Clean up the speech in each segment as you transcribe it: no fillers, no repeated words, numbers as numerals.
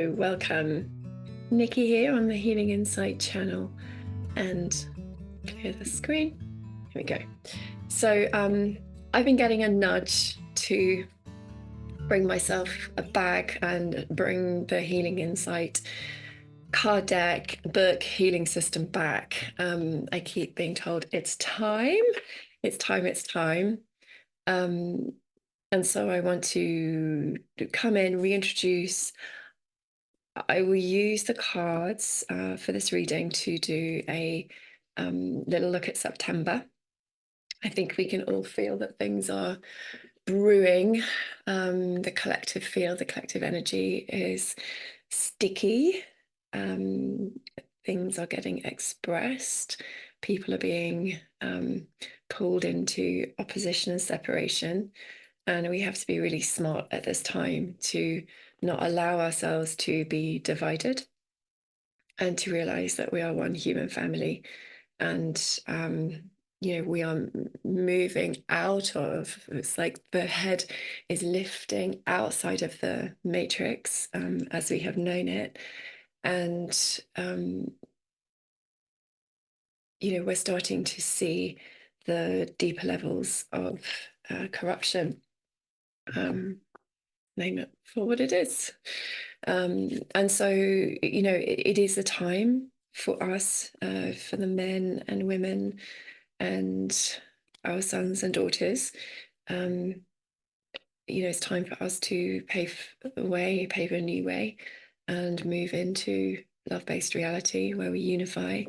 So welcome, Nikki here on the Healing Insight channel, and clear the screen. Here we go. So I've been getting a nudge to bring myself a bag and bring the Healing Insight card deck, book, healing system back. I keep being told it's time, it's time, it's time. And so I want to come in, reintroduce. I will use the cards for this reading to do a little look at September. I think we can all feel that things are brewing. The collective feel, the collective energy is sticky. Things are getting expressed. People are being pulled into opposition and separation. And we have to be really smart at this time to not allow ourselves to be divided and to realize that we are one human family. And, we are moving out of, it's like the head is lifting outside of the matrix as we have known it. And, we're starting to see the deeper levels of corruption. Name it for what it is. And so, it is a time for us, for the men and women and our sons and daughters. It's time for us to pave a new way and move into love-based reality where we unify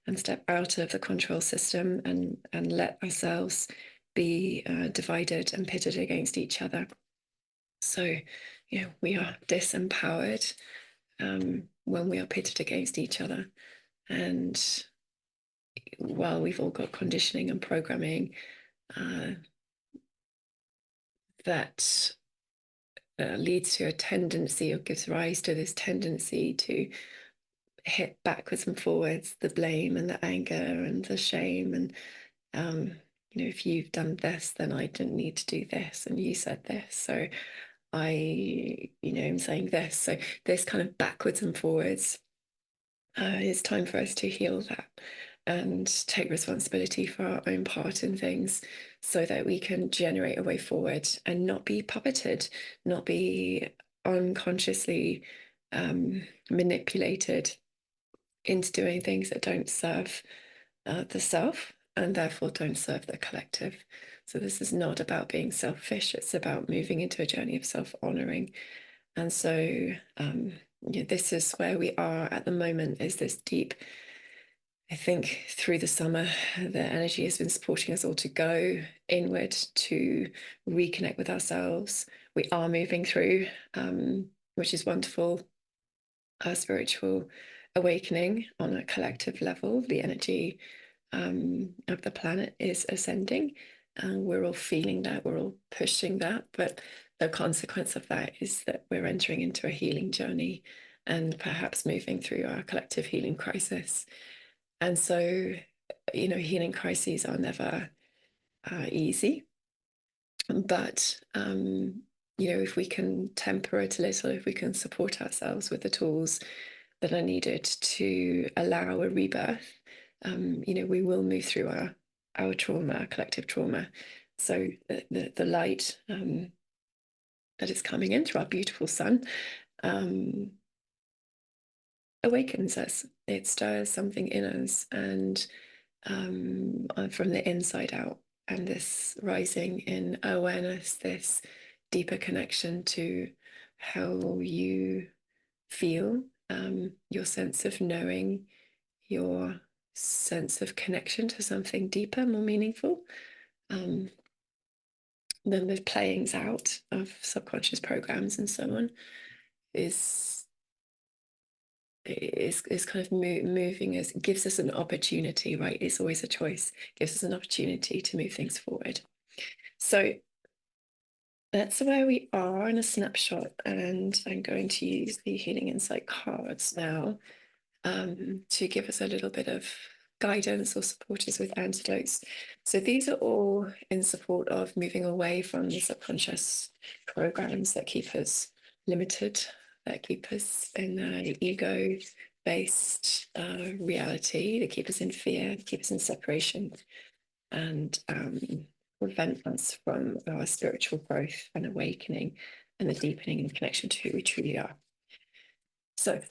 and step out of the control system and let ourselves be divided and pitted against each other. So, we are disempowered when we are pitted against each other. And while we've all got conditioning and programming that leads to a tendency, or gives rise to this tendency to hit backwards and forwards the blame and the anger and the shame. And, if you've done this, then I didn't need to do this. And you said this. So I'm saying this. So this kind of backwards and forwards, it's time for us to heal that and take responsibility for our own part in things so that we can generate a way forward and not be puppeted, not be unconsciously manipulated into doing things that don't serve the self and therefore don't serve the collective. So this is not about being selfish, it's about moving into a journey of self-honoring. And so this is where we are at the moment, is this deep, I think through the summer, the energy has been supporting us all to go inward, to reconnect with ourselves. We are moving through, which is wonderful, our spiritual awakening on a collective level. The energy of the planet is ascending, and we're all feeling that, we're all pushing that, but the consequence of that is that we're entering into a healing journey and perhaps moving through our collective healing crisis. And so, healing crises are never easy, but if we can temper it a little, if we can support ourselves with the tools that are needed to allow a rebirth, we will move through our trauma, our collective trauma. So the light that is coming in through our beautiful sun awakens us. It stirs something in us, and from the inside out. And this rising in awareness, this deeper connection to how you feel, your sense of knowing, your sense of connection to something deeper, more meaningful. Then the playings out of subconscious programs and so on is kind of moving us, gives us an opportunity, right? It's always a choice, gives us an opportunity to move things forward. So that's where we are in a snapshot, and I'm going to use the Healing Insight cards now to give us a little bit of guidance or support us with antidotes. So these are all in support of moving away from the subconscious programs that keep us limited that keep us in an ego-based reality, that keep us in fear, keep us in separation, and prevent us from our spiritual growth and awakening and the deepening and connection to who we truly are. So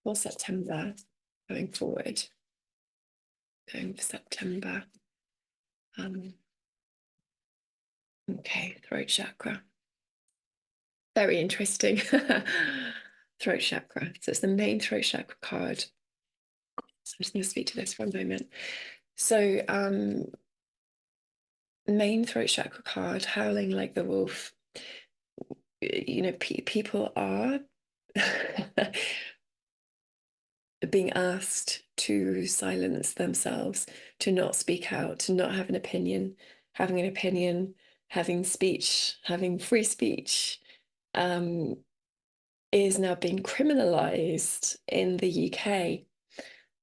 for September, going forward, going for September, okay, throat chakra. Very interesting. Throat chakra. So it's the main throat chakra card. So I'm just going to speak to this for a moment. So main throat chakra card, howling like the wolf. You know, people are being asked to silence themselves, to not speak out, to not have an opinion, having an opinion, having speech, having free speech, is now being criminalized in the UK.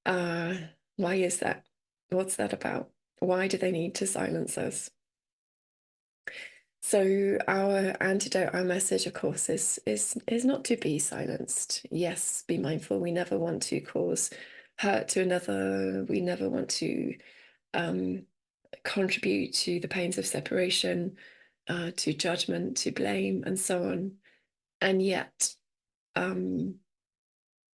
Why is that? What's that about? Why do they need to silence us? So our antidote, our message, of course, is not to be silenced. Yes, be mindful. We never want to cause hurt to another. We never want to contribute to the pains of separation, to judgment, to blame, and so on. And yet,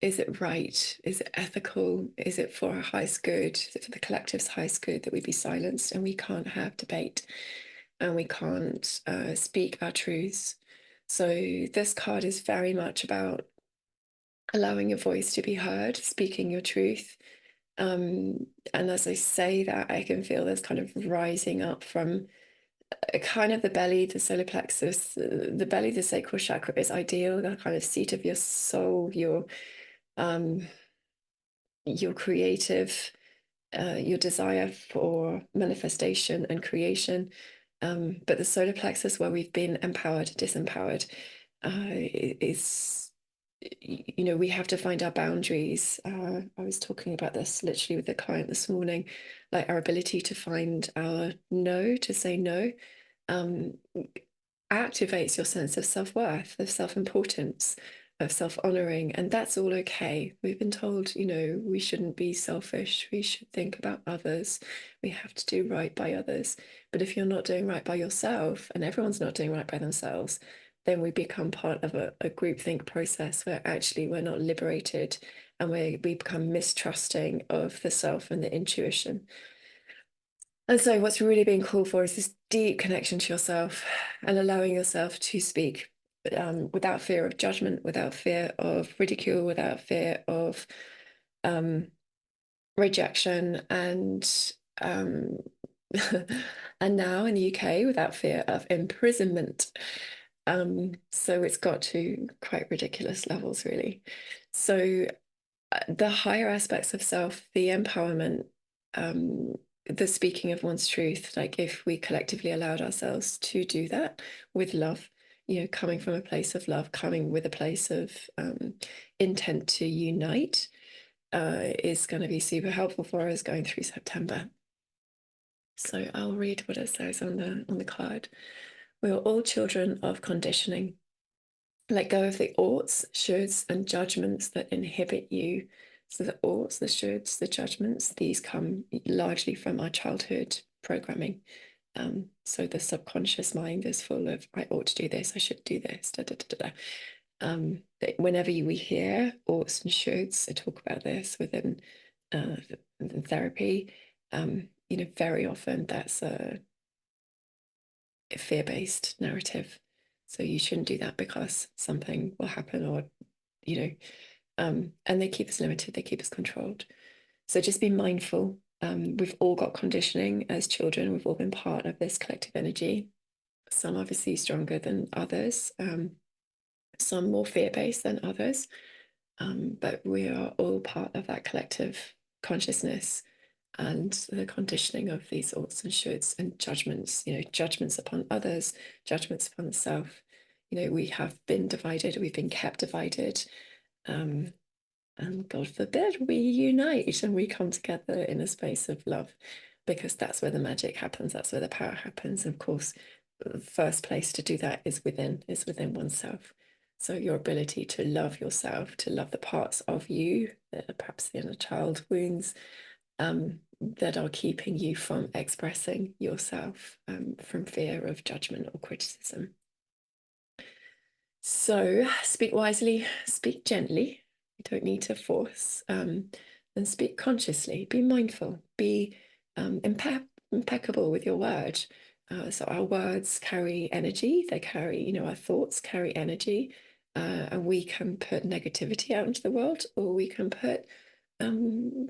is it right? Is it ethical? Is it for our highest good? Is it for the collective's highest good that we be silenced and we can't have debate and we can't speak our truths? So this card is very much about allowing your voice to be heard, speaking your truth. And as I say that, I can feel this kind of rising up from kind of the belly, the solar plexus, the belly, the sacral chakra is ideal, the kind of seat of your soul, your creative, your desire for manifestation and creation. But the solar plexus, where we've been empowered, disempowered, is, you know, we have to find our boundaries. I was talking about this literally with a client this morning, like our ability to find our no, to say no, activates your sense of self-worth, of self-importance, of self-honoring, and that's all okay. We've been told, you know, we shouldn't be selfish. We should think about others. We have to do right by others. But if you're not doing right by yourself, and everyone's not doing right by themselves, then we become part of a groupthink process where actually we're not liberated, and we become mistrusting of the self and the intuition. And so what's really being called for is this deep connection to yourself and allowing yourself to speak without fear of judgment, without fear of ridicule, without fear of rejection, and and now in the UK without fear of imprisonment. So it's got to quite ridiculous levels, really. So the higher aspects of self, the empowerment, the speaking of one's truth, like if we collectively allowed ourselves to do that with love, you know, coming from a place of love, coming with a place of intent to unite, is going to be super helpful for us going through September. So I'll read what it says on the card. We are all children of conditioning. Let go of the oughts, shoulds, and judgments that inhibit you. So the oughts, the shoulds, the judgments, these come largely from our childhood programming. So the subconscious mind is full of, I ought to do this, I should do this, da, da, da, da, da. Whenever we hear oughts and shoulds, I talk about this within therapy, you know, very often that's a fear-based narrative. So you shouldn't do that because something will happen, or, you know, and they keep us limited, they keep us controlled. So just be mindful. We've all got conditioning as children. We've all been part of this collective energy. Some obviously stronger than others, some more fear-based than others. But we are all part of that collective consciousness and the conditioning of these oughts and shoulds and judgments, you know, judgments upon others, judgments upon the self. You know, we have been divided, we've been kept divided. And God forbid we unite and we come together in a space of love, because that's where the magic happens, that's where the power happens. And of course, the first place to do that is within oneself. So your ability to love yourself, to love the parts of you that are perhaps the inner child wounds, that are keeping you from expressing yourself, from fear of judgment or criticism. So speak wisely, speak gently. You don't need to force, and speak consciously. Be mindful. Be impeccable with your word. So our words carry energy. They carry, our thoughts carry energy, and we can put negativity out into the world, or we can put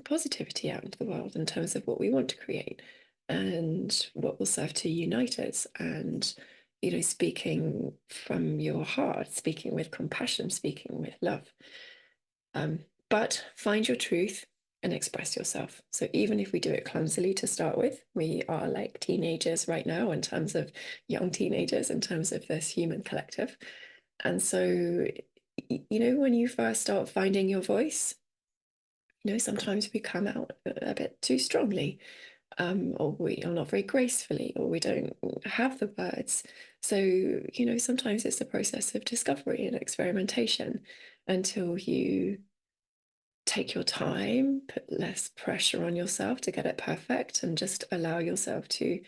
positivity out into the world in terms of what we want to create and what will serve to unite us. And speaking from your heart, speaking with compassion, speaking with love. But find your truth and express yourself. So even if we do it clumsily to start with, we are like teenagers right now in terms of young teenagers, in terms of this human collective. And so, when you first start finding your voice, sometimes we come out a bit too strongly, or we are not very gracefully, or we don't have the words. So, sometimes it's a process of discovery and experimentation until you take your time, put less pressure on yourself to get it perfect, and just allow yourself to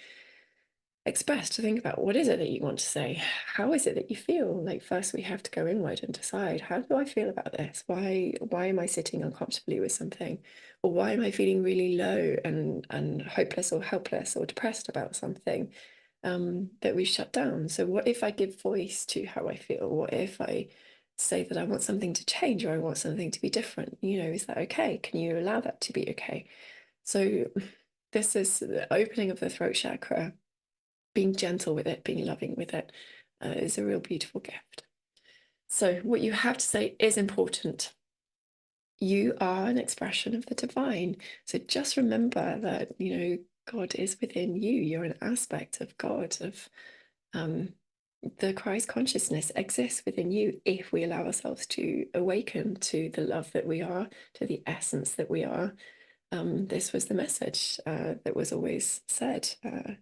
express, to think about what is it that you want to say? How is it that you feel? Like first we have to go inward and decide, how do I feel about this? Why am I sitting uncomfortably with something? Or why am I feeling really low and hopeless or helpless or depressed about something that we've shut down? So what if I give voice to how I feel? What if I say that I want something to change, or I want something to be different? Is that okay? Can you allow that to be okay? So this is the opening of the throat chakra. Being gentle with it, being loving with it, is a real beautiful gift. So what you have to say is important. You are an expression of the divine. So just remember that, God is within you. You're an aspect of God, of the Christ consciousness exists within you if we allow ourselves to awaken to the love that we are, to the essence that we are. This was the message that was always said. That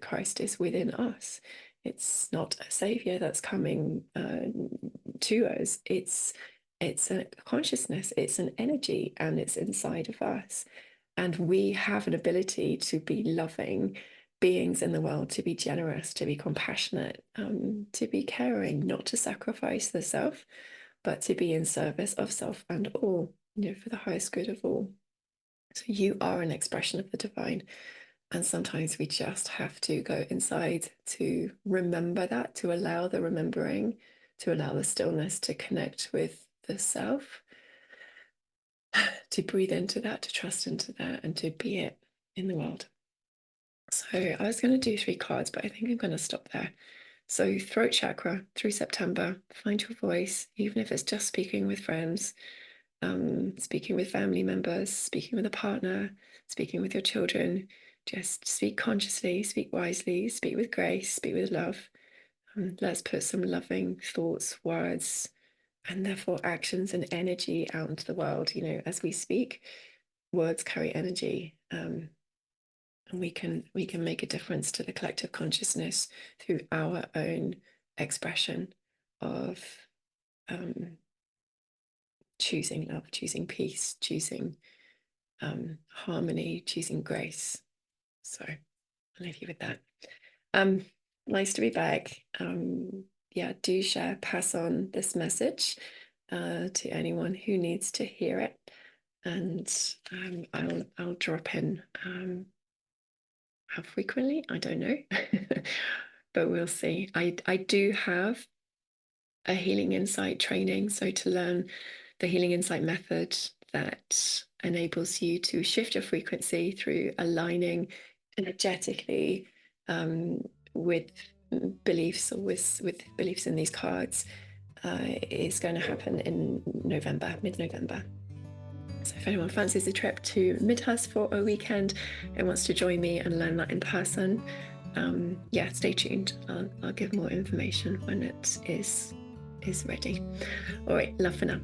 Christ is within us. It's not a savior that's coming to us. It's a consciousness, it's an energy, and it's inside of us. And we have an ability to be loving beings in the world, to be generous, to be compassionate, to be caring, not to sacrifice the self, but to be in service of self and all, for the highest good of all. So you are an expression of the divine. And sometimes we just have to go inside to remember that, to allow the remembering, to allow the stillness to connect with the self, to breathe into that, to trust into that, and to be it in the world. So I was going to do 3 cards, but I think I'm going to stop there. So throat chakra through September, find your voice, even if it's just speaking with friends, speaking with family members, speaking with a partner, speaking with your children. Just speak consciously, speak wisely, speak with grace, speak with love. Let's put some loving thoughts, words, and therefore actions and energy out into the world. As we speak, words carry energy, and we can make a difference to the collective consciousness through our own expression of choosing love, choosing peace, choosing harmony, choosing grace. So I'll leave you with that. Nice to be back. Yeah, do share, pass on this message to anyone who needs to hear it. And I'll drop in how frequently, I don't know, but we'll see. I do have a healing insight training. So to learn the healing insight method that enables you to shift your frequency through aligning energetically with beliefs, or with beliefs in these cards, is going to happen in November, mid-November. So if anyone fancies a trip to Midhurst for a weekend and wants to join me and learn that in person, yeah, stay tuned. I'll give more information when it is ready. All right, love for now.